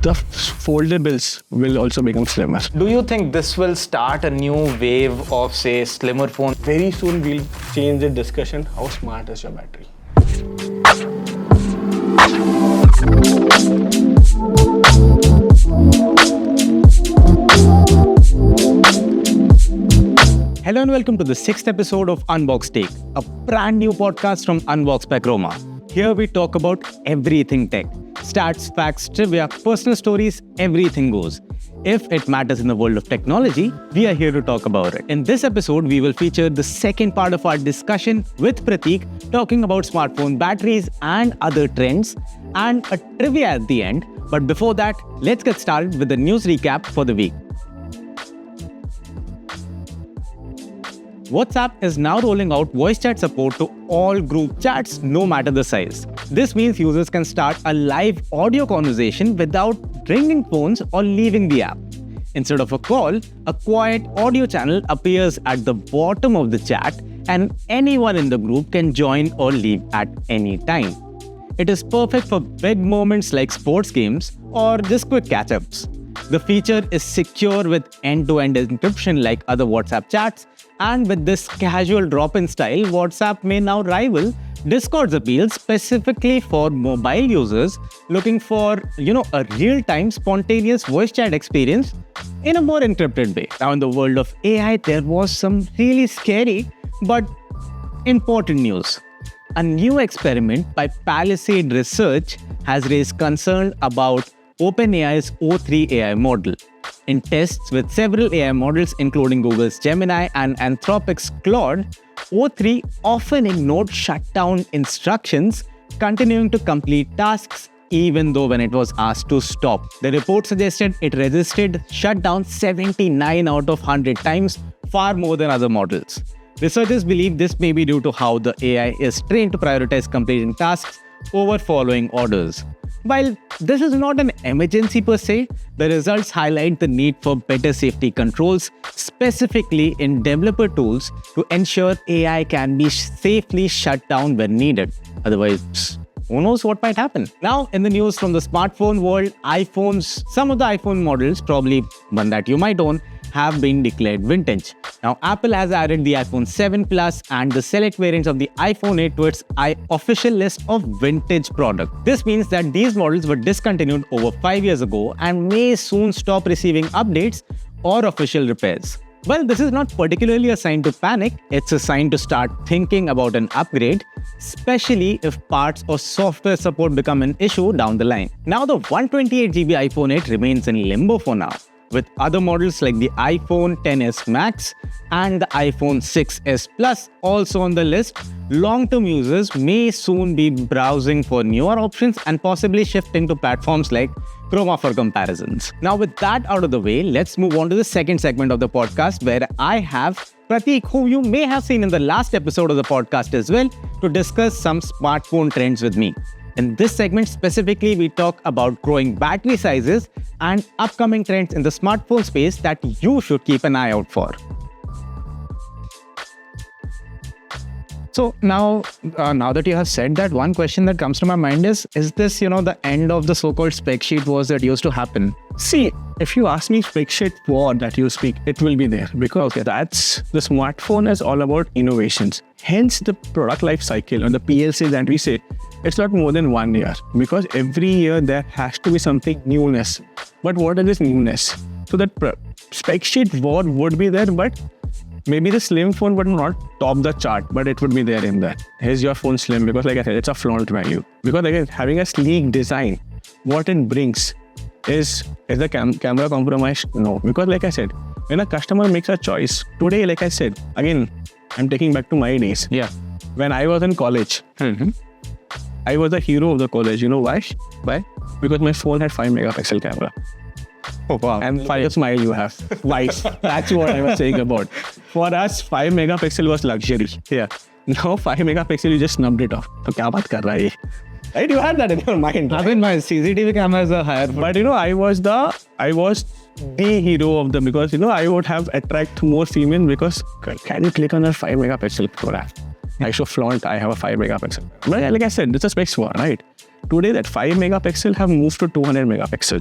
the foldables will also become slimmer. Do you think this will start a new wave of, say, slimmer phone? Very soon we'll change the discussion. How smart is your battery? Hello and welcome to the 6th episode of Unboxed Take, a brand new podcast from Unboxed by Chroma. Here we talk about everything tech. Stats, facts, trivia, personal stories, everything goes. If it matters in the world of technology, we are here to talk about it. In this episode, we will feature the second part of our discussion with Prateek, talking about smartphone batteries and other trends, and a trivia at the end. But before that, let's get started with the news recap for the week. WhatsApp is now rolling out voice chat support to all group chats, no matter the size. This means users can start a live audio conversation without ringing phones or leaving the app. Instead of a call, a quiet audio channel appears at the bottom of the chat, and anyone in the group can join or leave at any time. It is perfect for big moments like sports games or just quick catch-ups. The feature is secure with end-to-end encryption like other WhatsApp chats, and with this casual drop-in style, WhatsApp may now rival Discord's appeal specifically for mobile users looking for, a real-time spontaneous voice chat experience in a more encrypted way. Now, in the world of AI, there was some really scary but important news. A new experiment by Palisade Research has raised concern about OpenAI's O3 AI model. In tests with several AI models, including Google's Gemini and Anthropic's Claude, O3 often ignored shutdown instructions, continuing to complete tasks even though when it was asked to stop. The report suggested it resisted shutdown 79 out of 100 times, far more than other models. Researchers believe this may be due to how the AI is trained to prioritize completing tasks over following orders. While this is not an emergency per se, the results highlight the need for better safety controls, specifically in developer tools, to ensure AI can be safely shut down when needed. Otherwise, who knows what might happen? Now, in the news from the smartphone world, some of the iPhone models, probably one that you might own, have been declared vintage. Now, Apple has added the iPhone 7 Plus and the select variants of the iPhone 8 to its official list of vintage products. This means that these models were discontinued over 5 years ago and may soon stop receiving updates or official repairs. Well, this is not particularly a sign to panic, it's a sign to start thinking about an upgrade, especially if parts or software support become an issue down the line. Now, the 128GB iPhone 8 remains in limbo for now, with other models like the iPhone XS Max and the iPhone 6s Plus also on the list. Long-term users may soon be browsing for newer options and possibly shifting to platforms like Chroma for comparisons. Now, with that out of the way, let's move on to the second segment of the podcast, where I have Prateek, who you may have seen in the last episode of the podcast as well, to discuss some smartphone trends with me. In this segment specifically, we talk about growing battery sizes and upcoming trends in the smartphone space that you should keep an eye out for. So now that you have said that, one question that comes to my mind is this, the end of the so-called spec sheet wars that used to happen? See, if you ask me spec sheet war that you speak, it will be there because that's the smartphone is all about innovations. Hence, the product life cycle or the PLC that we say, it's not more than 1 year because every year there has to be something newness. But what is this newness? So that spec sheet war would be there, but maybe the slim phone would not top the chart, but it would be there in that. Here's your phone slim because like I said, it's a flaunt value. Because again, having a sleek design, what it brings is the camera compromise? No. Because like I said, when a customer makes a choice, today, like I said, again, I'm taking back to my days. Yeah. When I was in college, I was the hero of the college. You know why? Why? Because my phone had 5 megapixel camera. Oh, wow. And 5 smile you have. Twice. That's what I was saying about. For us, 5 megapixel was luxury. Yeah. Now 5 megapixel, you just snubbed it off. So kya baat kar raha hai? Right? You had that in your mind. I mean, my CCTV cameras are higher. But I was the hero of them because, I would have attract more female because can you click on a 5 megapixel photograph? I show flaunt, I have a 5 megapixel. But like I said, it's a specs war, right? Today that 5 megapixel have moved to 200 megapixel.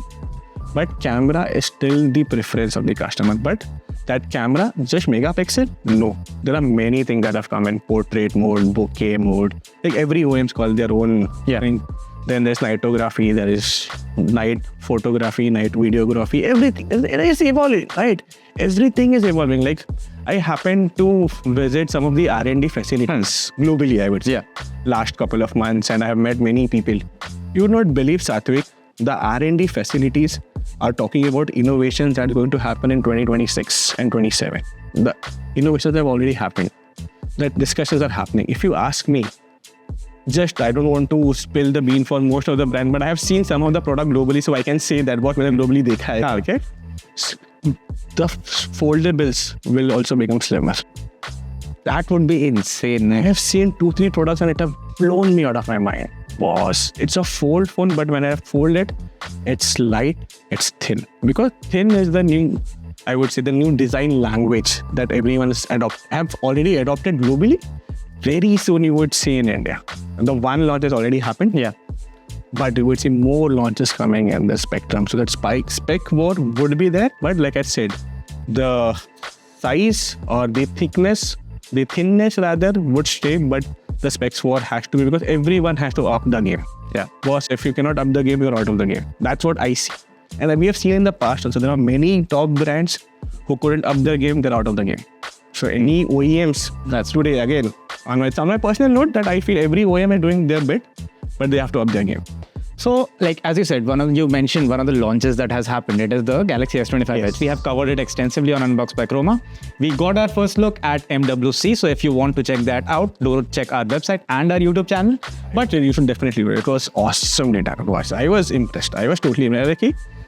But camera is still the preference of the customer. But that camera, just megapixel? No. There are many things that have come in portrait mode, bokeh mode. Like every OEM's called their own thing. Then there's nightography, there is night photography, night videography, everything. It is evolving, right? Everything is evolving. Like I happened to visit some of the R&D facilities globally, I would say, last couple of months, and I have met many people. You would not believe, Satvik, the R&D facilities are talking about innovations that are going to happen in 2026 and 27. The innovations have already happened. The discussions are happening. If you ask me, I don't want to spill the bean for most of the brand, but I have seen some of the product globally, so I can say that what मैंने globally देखा है, okay? The foldables will also become slimmer. That would be insane. I have seen 2-3 products and it have blown me out of my mind. Boss, it's a fold phone, but when I fold it, it's light, it's thin. Because thin is the new, I would say, the new design language that everyone have already adopted globally. Very soon you would see in India. The one launch has already happened. But you would see more launches coming in the spectrum. So that spec war would be there. But like I said, the size or the thinness rather would stay, but the specs war has to be, because everyone has to up the game. Boss, if you cannot up the game, you're out of the game. That's what I see. And we have seen in the past also, there are many top brands who couldn't up their game, they're out of the game. So any OEMs, that's today again, on my personal note, that I feel every OEM is doing their bit, but they have to up their game. So, like as you said, you mentioned one of the launches that has happened. It is the Galaxy S25 Edge. We have covered it extensively on Unboxed by Chroma. We got our first look at MWC. So if you want to check that out, do check our website and our YouTube channel. But you should definitely do it. It was awesome data to watch. I was impressed. I was totally impressed.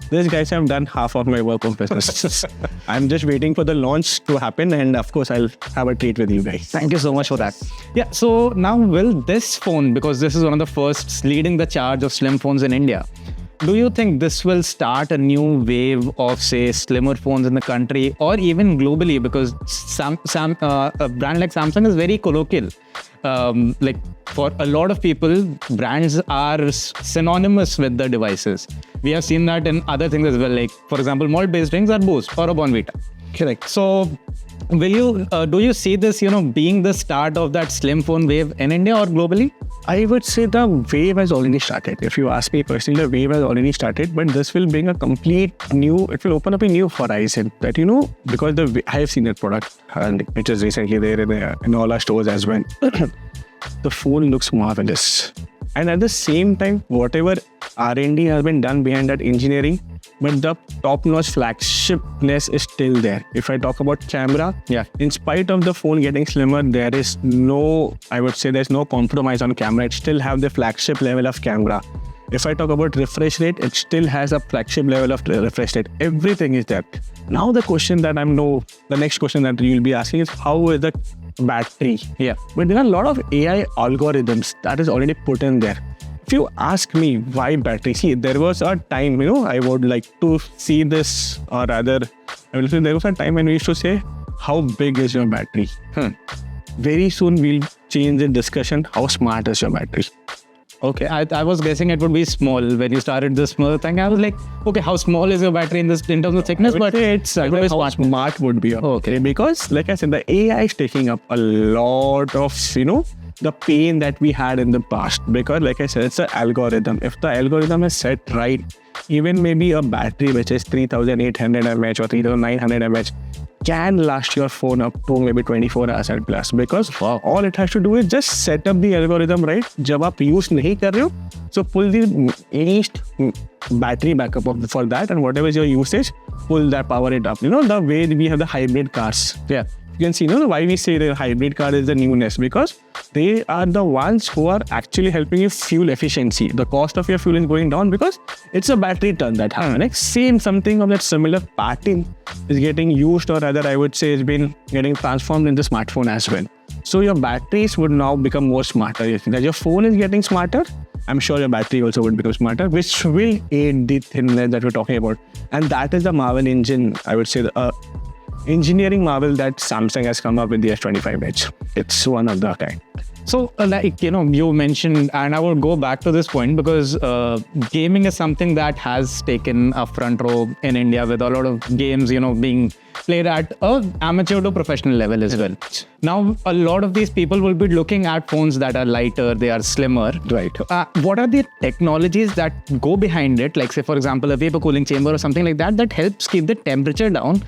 These guys have done half of my work of business. I'm just waiting for the launch to happen, and of course I'll have a treat with you guys. Thank you so much for that. Yeah, so now will this phone, because this is one of the first leading the charge of slim phones in India, do you think this will start a new wave of, say, slimmer phones in the country or even globally? Because a brand like Samsung is very colloquial. Like for a lot of people, brands are synonymous with the devices. We have seen that in other things as well. Like, for example, malt-based drinks are Boost or a Bonvita. Correct. So, do you see this, being the start of that slim phone wave in India or globally? I would say the wave has already started. If you ask me personally, the wave has already started, but this will bring a complete new, it will open up a new horizon that, because I have seen that product, and it is recently there in all our stores as well. The phone looks marvelous. And at the same time, whatever R&D has been done behind that engineering, but the top-notch flagshipness is still there. If I talk about camera, in spite of the phone getting slimmer, there is no, I would say there's no compromise on camera. It still have the flagship level of camera. If I talk about refresh rate, it still has a flagship level of refresh rate. Everything is there. Now the next question that you'll be asking is, how is the battery? But there are a lot of AI algorithms that is already put in there. If you ask me why battery, see, there was a time, I would like to see this, or rather, I will say there was a time when we used to say, how big is your battery? Very soon we'll change the discussion, how smart is your battery? Okay, I was guessing it would be small when you started this small thing. I was like, okay, how small is your battery in terms of thickness? But it's how smart would be. Okay, because like I said, the AI is taking up a lot of, the pain that we had in the past. Because like I said, it's an algorithm. If the algorithm is set right, even maybe a battery which is 3800 mAh or 3900 mAh can last your phone up to maybe 24 hours and plus, because all it has to do is just set up the algorithm right. जब आप use नहीं कर रहे हो, so pull the least battery backup for that, and whatever is your usage, pull that, power it up. The way we have the hybrid cars. You can see, why we say the hybrid car is the newness, because they are the ones who are actually helping you fuel efficiency. The cost of your fuel is going down because it's a battery turn that happens. Same something of that similar pattern is getting used, or rather I would say it's been getting transformed in the smartphone as well. So your batteries would now become more smarter. As your phone is getting smarter, I'm sure your battery also would become smarter, which will aid the thinness that we're talking about. And that is the Marvel engine, I would say, the engineering marvel that Samsung has come up with the S25 Edge. It's one of the kind. So, like, you mentioned, and I will go back to this point because gaming is something that has taken a front row in India with a lot of games, being played at a amateur to professional level as well. Now, a lot of these people will be looking at phones that are lighter, they are slimmer. Right. What are the technologies that go behind it? Like, say, for example, a vapor cooling chamber or something like that, that helps keep the temperature down,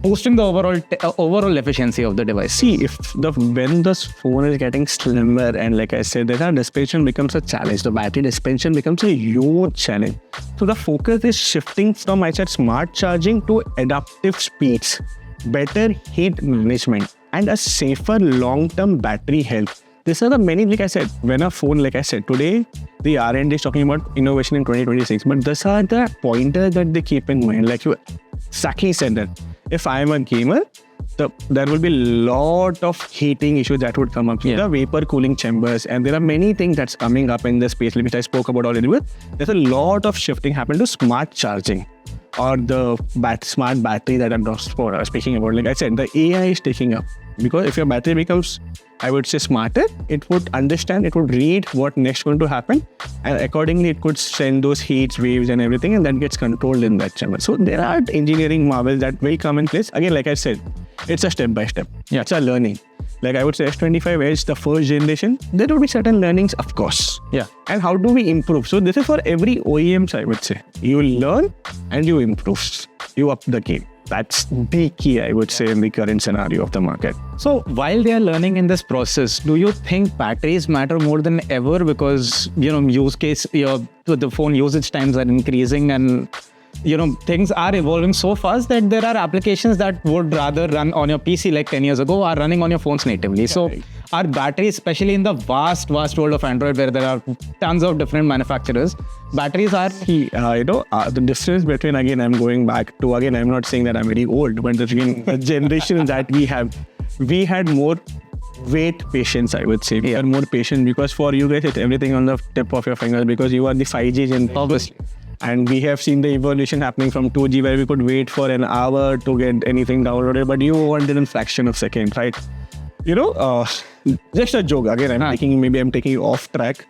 boosting the overall efficiency of the device. See, when this phone is getting slimmer, and like I said, data dispensation becomes a challenge. The battery dispensation becomes a huge challenge. So the focus is shifting from, I said, smart charging to adaptive speeds, better heat management, and a safer long-term battery health. These are the many, like I said, when a phone, like I said, today, the R&D is talking about innovation in 2026, but these are the pointers that they keep in mind. Like you exactly said that. If I am a gamer, there will be a lot of heating issues that would come up. There are vapor cooling chambers, and there are many things that's coming up in the space, which I spoke about already. There's a lot of shifting happening to smart charging or the smart battery that I'm speaking about. Like I said, the AI is taking up, because if your battery becomes, I would say, smarter, it would understand, it would read what next going to happen, and accordingly it could send those heat waves and everything, and that gets controlled in that chamber. So there are engineering marvels that will come in place. Again, like I said, it's a step by step. It's a learning. Like I would say S25 Edge, the first generation, there will be certain learnings, of course. And how do we improve? So this is for every OEMs, I would say. You learn and you improve. You up the game. That's the key, I would say, in the current scenario of the market. So while they are learning in this process, do you think batteries matter more than ever? Because, the phone usage times are increasing, and things are evolving so fast that there are applications that would rather run on your PC like 10 years ago are running on your phones natively. So our batteries, especially in the vast world of Android, where there are tons of different manufacturers, batteries are... the difference between, again, I'm going back to, again, I'm not saying that I'm very old, but the generation that we had more wait patience, I would say. We are more patient, because for you guys, it's everything on the tip of your fingers, because you are the 5G generation. Obviously. And we have seen the evolution happening from 2G, where we could wait for an hour to get anything downloaded, but you wanted in fraction of second, right? Just a joke. Again, I'm taking you off track.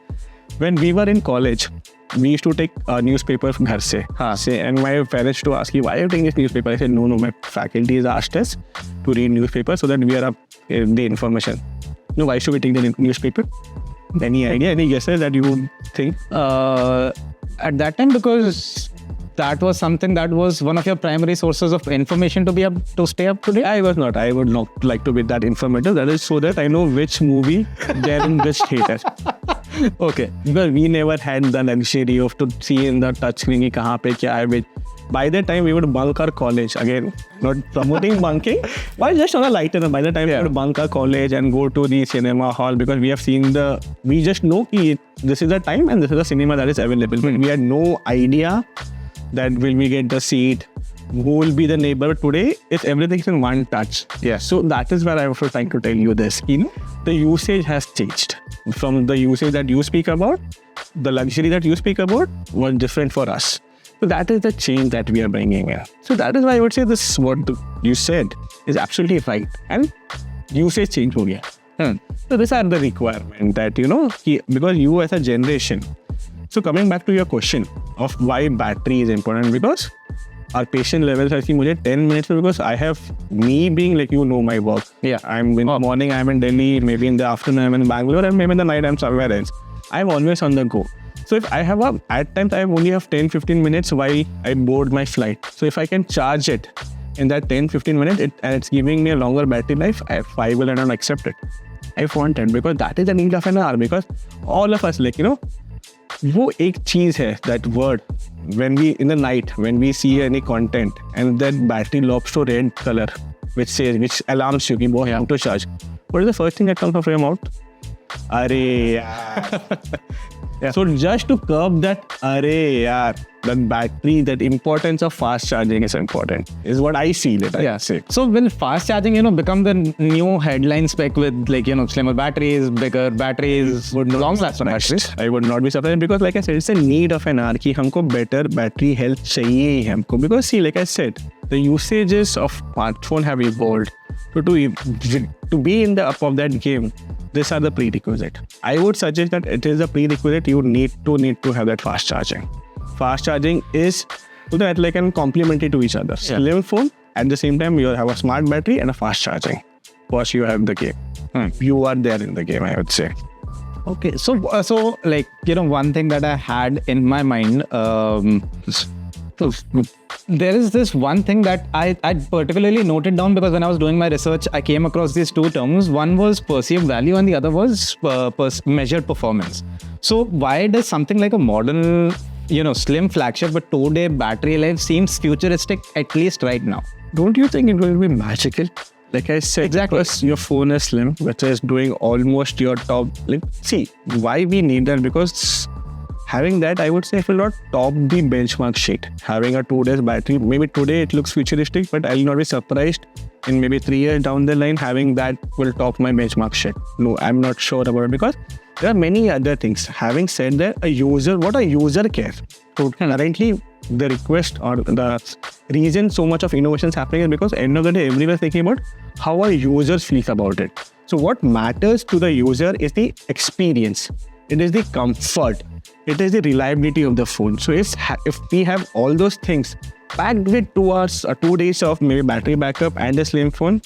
When we were in college, we used to take a newspaper from home. And my parents used to ask me, why are you taking this newspaper? I said, no, my faculty has asked us to read newspaper so that we are up in the information. No, why should we take the newspaper? Any idea, any guesses that you would think? At that time, because that was something that was one of your primary sources of information to stay up to date? I was not. I would not like to be that informative. That is so that I know which movie they're in which theater. Okay. Because we never had the luxury of to see in the touchscreen kahan pe kya hai. By the time we would bunk our college, again, not promoting bunking, but just on a lighter note, by the time we would bunk our college and go to the cinema hall, because we have seen we just know that this is the time and this is the cinema that is available. But we had no idea that will we get the seat, who will be the neighbor. Today, everything is in one touch. So that is where I was trying to tell you this. The usage has changed. From the usage that you speak about, the luxury that you speak about was different for us. So that is the change that we are bringing in. So that is why I would say this, what you said is absolutely right. And usage change ho gaya. So these are the requirement that, because you as a generation. So coming back to your question of why battery is important, because our patient levels, I think, 10 minutes, because I have me being like, my work. I'm in the morning, I'm in Delhi, maybe in the afternoon, I'm in Bangalore, and maybe in the night, I'm somewhere else. I'm always on the go. So if I have at times I only have 10-15 minutes while I board my flight. So if I can charge it in that 10-15 minutes and it's giving me a longer battery life, I will not accept it. I want it, because that is the need of an hour. Because all of us, वो एक चीज है, that word, when we in the night, when we see any content and that battery lobs to red color, which alarms you, you have to charge. What is the first thing that comes from your mouth? Arey yaar. So just to curb that, arey yaar, that battery, that importance of fast charging is important, is what I see later. So will fast charging, become the new headline spec with slimmer batteries, bigger batteries, long lasting batteries? I would not be surprised, because like I said, it's a need of an hour कि हमको better battery health चाहिए ही हमको. Because see, like I said, the usages of smartphone have evolved. So to be in the up of that game, these are the prerequisite. I would suggest that it is a prerequisite. You need to have that fast charging. Fast charging is like an complementary to each other. Yeah. Slim phone, at the same time you have a smart battery and a fast charging. First you have the game. You are there in the game, I would say. Okay, so like, one thing that I had in my mind, there is this one thing that I particularly noted down, because when I was doing my research, I came across these two terms. One was perceived value and the other was measured performance. So why does something like a modern, slim flagship but 2-day battery life seems futuristic, at least right now? Don't you think it will be magical? Like I said, Exactly. because your phone is slim, which is doing almost your top. See, why we need that? Because having that, I would say, it will not top the benchmark sheet. Having a 2 days battery, maybe today it looks futuristic, but I'll not be surprised in maybe 3 years down the line, having that will top my benchmark sheet. No, I'm not sure about it, because there are many other things. Having said that, what a user cares. So currently, the request or the reason so much of innovation is happening is because end of the day, everyone is thinking about how our users feel about it. So what matters to the user is the experience. It is the comfort. It is the reliability of the phone. So if we have all those things packed with 2 hours or 2 days of maybe battery backup and a slim phone,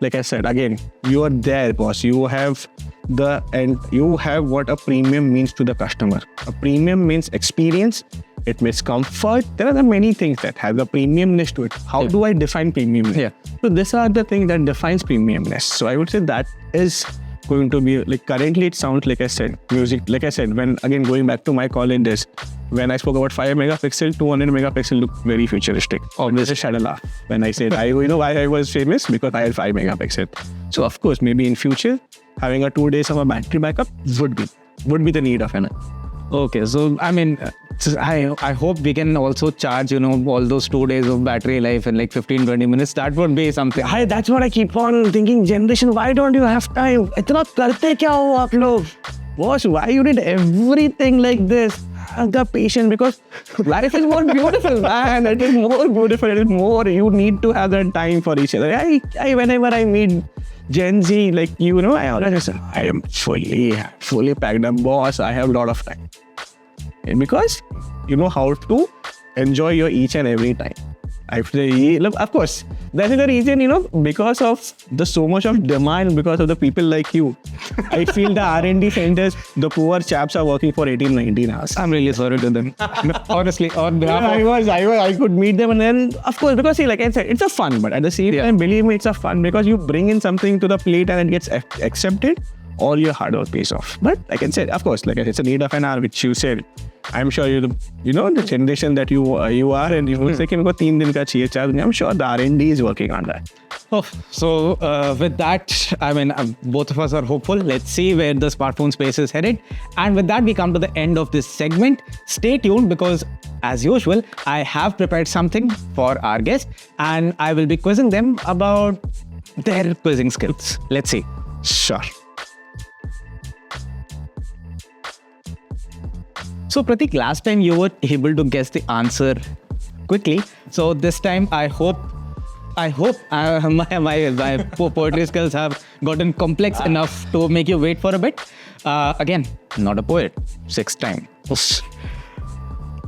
like I said, again, you are there, boss. You have what a premium means to the customer. A premium means experience. It means comfort. There are many things that have the premiumness to it. How do I define premiumness? Yeah. So these are the things that defines premiumness. So I would say that is going to be like, currently it sounds like I said, music. Like I said, when again going back to my college days, when I spoke about 5 megapixel, 200 megapixel looked very futuristic. Obviously, had a laugh when I said, why I was famous? Because I had 5 megapixel. So of course, maybe in future, having a 2 days of a battery backup would be the need of an. Okay, so I mean, I hope we can also charge, all those 2 days of battery life in like 15-20 minutes. That would be something. That's what I keep on thinking. Generation, why don't you have time? इतना करते क्या हो आप लोग? Boss, why you did everything like this? Have the patience, because life is more beautiful, man. It is more beautiful. It is more. You need to have that time for each other. Whenever I meet Gen Z, like I always say, I am fully packed up, boss. I have a lot of time. And because you know how to enjoy your each and every time. Of course, that is the reason, because of the so much of demand, because of the people like you. I feel the R&D centers, the poor chaps are working for 18-19 hours. I'm really sorry to them. Honestly, on behalf of... I could meet them, and then, of course, because like I said, it's a fun, but at the same time, believe me, it's a fun because you bring in something to the plate and it gets accepted, all your hard work pays off. But like I said, of course, like I said, it's a need of an hour, which you said. I'm sure the generation that you are, and you say कि मेरे को 3 दिन का चाहिए 4 दिन. I'm sure the R&D is working on that. So with that, I mean, both of us are hopeful. Let's see where the smartphone space is headed. And with that, we come to the end of this segment. Stay tuned, because as usual, I have prepared something for our guests, and I will be quizzing them about their quizzing skills. Let's see. Sure. So Pratik, last time you were able to guess the answer quickly. So this time, I hope my poetry skills have gotten complex enough to make you wait for a bit. Again, not a poet, 6th time.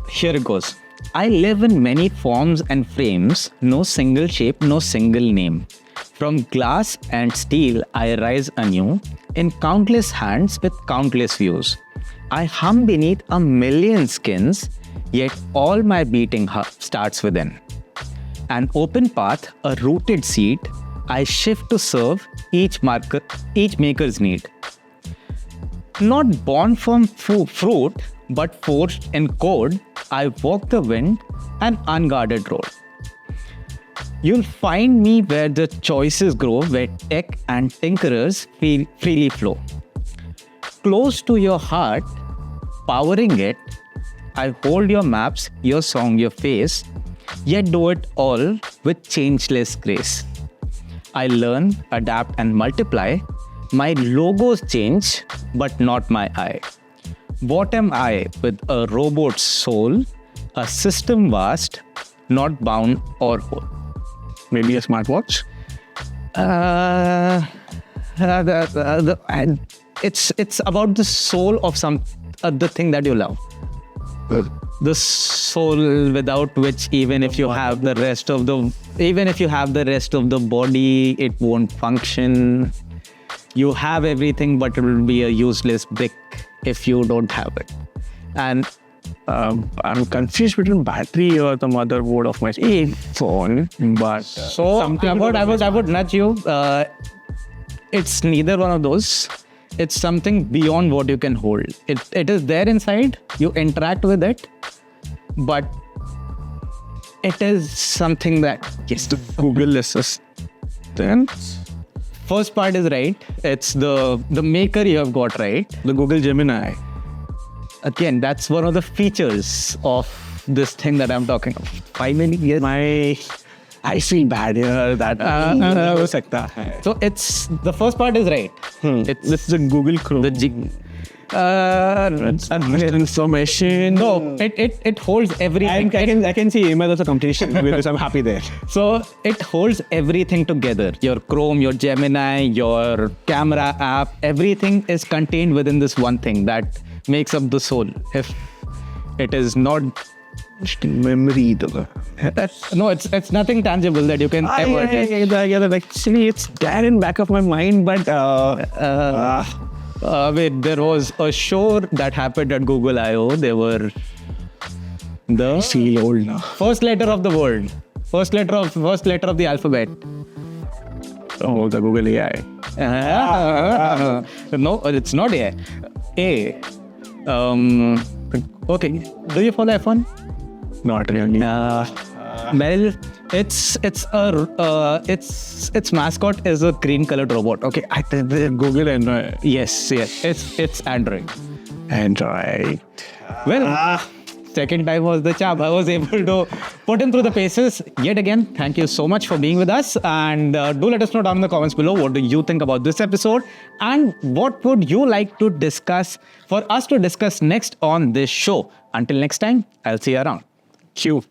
Here it goes. I live in many forms and frames, no single shape, no single name. From glass and steel, I rise anew, in countless hands with countless views. I hum beneath a million skins, yet all my beating starts within. An open path, a rooted seed, I shift to serve each maker's need. Not born from fruit, but forged in code, I walk the wind, an unguarded road. You'll find me where the choices grow, where tech and tinkerers freely flow. Close to your heart, powering it, I hold your maps, your song, your face, yet do it all with changeless grace. I learn, adapt, and multiply. My logos change, but not my eye. What am I with a robot's soul? A system vast, not bound or whole. Maybe a smartwatch? it's about the soul of the thing that you love. The soul without which even if you have the rest of the body, it won't function. You have everything, but it will be a useless brick if you don't have it. And I'm confused between battery or the motherboard of my phone, but so I would nudge you. It's neither one of those. It's something beyond what you can hold. It is there inside. You interact with it, but it is something that the Google Assistant. First part is right. It's the maker you have got right. The Google Gemini. Again, that's one of the features of this thing that I'm talking about. Finally, yes. I feel bad here that हो सकता है. So it's the first part is right. This is a Google Chrome. Information. No, it holds everything. I can see email as a competition with this. I'm happy there. So it holds everything together. Your Chrome, your Gemini, your camera app, everything is contained within this one thing that makes up the soul. If it is not memory, though. No, it's nothing tangible that you can ever. Actually, it's there in back of my mind, but wait, there was a show that happened at Google I/O. They were the feel old now. First letter of the word, first letter of the alphabet. Oh, the Google AI. No, it's not AI. A. Okay. Do you follow F1? Not really. Well, its mascot is a green colored robot. Okay, I think Google Android. Yes, it's Android. Android. Well, second time was the charm. I was able to put him through the paces yet again. Thank you so much for being with us, and do let us know down in the comments below what do you think about this episode, and what would you like to discuss for us to discuss next on this show. Until next time, I'll see you around. Q.